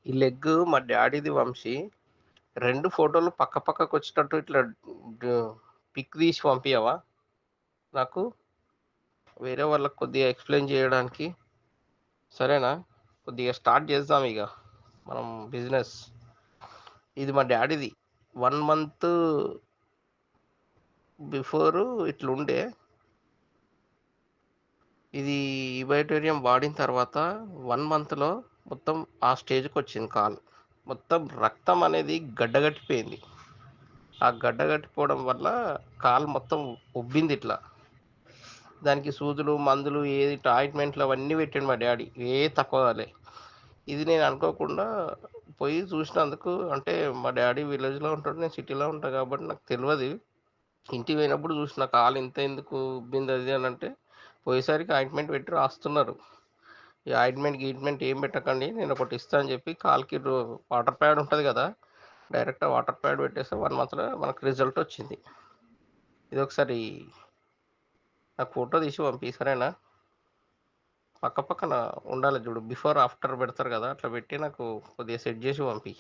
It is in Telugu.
ఈ లెగ్ మా డ్యాడీది వంశీ. 2 ఫోటోలు పక్క పక్కకొచ్చేటట్టు ఇట్లా పిక్ తీసి పంపియవా నాకు? వేరే వాళ్ళకి కొద్దిగా ఎక్స్‌ప్లెయిన్ చేయడానికి. సరేనా? కొద్దిగా స్టార్ట్ చేద్దాం ఇగ మనం బిజినెస్. ఇది మా డ్యాడీది. 1 మంత్ బిఫోరు ఇట్లుండే. ఇది ఇబైటోరియం వాడిన తర్వాత 1 మంత్‌లో మొత్తం ఆ స్టేజ్‌కొచ్చింది కాలు. మొత్తం రక్తం అనేది గడ్డగట్టిపోయింది. ఆ గడ్డగట్టిపోవడం వల్ల కాలు మొత్తం ఉబ్బిందిట్లా. దానికి సూదులు, మందులు ఏది ఆయింట్‌మెంట్లు అవన్నీ పెట్టిండు మా డ్యాడీ. తక్కువ కాలే. ఇది నేను అనుకోకుండా పోయి చూసినందుకు అంటే మా డ్యాడీ విలేజ్‌లో ఉంటాడు. నేను సిటీలో ఉంటా కాబట్టి నాకు తెలవది. ఇంటికి పోయినప్పుడు చూసిన కాలు ఇంత ఎందుకు ఉబ్బింది అది అని అంటే, పోయేసరికి ఆయింట్‌మెంట్ పెట్టి రాస్తున్నారు. ఈ ఆయింట్‌మెంట్, గీయింట్‌మెంట్ ఏం పెట్టకండి. నేను ఒకటి ఇస్తా అని చెప్పి కాలుకి వాటర్ ప్యాడ్ ఉంటది కదా! డైరెక్ట్ వాటర్ ప్యాడ్ పెట్టేస్తే 1 మంత్‌లో మనకు రిజల్ట్ వచ్చింది. ఇదొకసారి నాకు ఫోటో తీసి పంపి సరేనా? పక్క పక్కన ఉండాలి చూడు. బిఫోర్, ఆఫ్టర్ పెడతారు కదా! అట్లా పెట్టి నాకు కొద్దిగా సెట్ చేసి పంపి.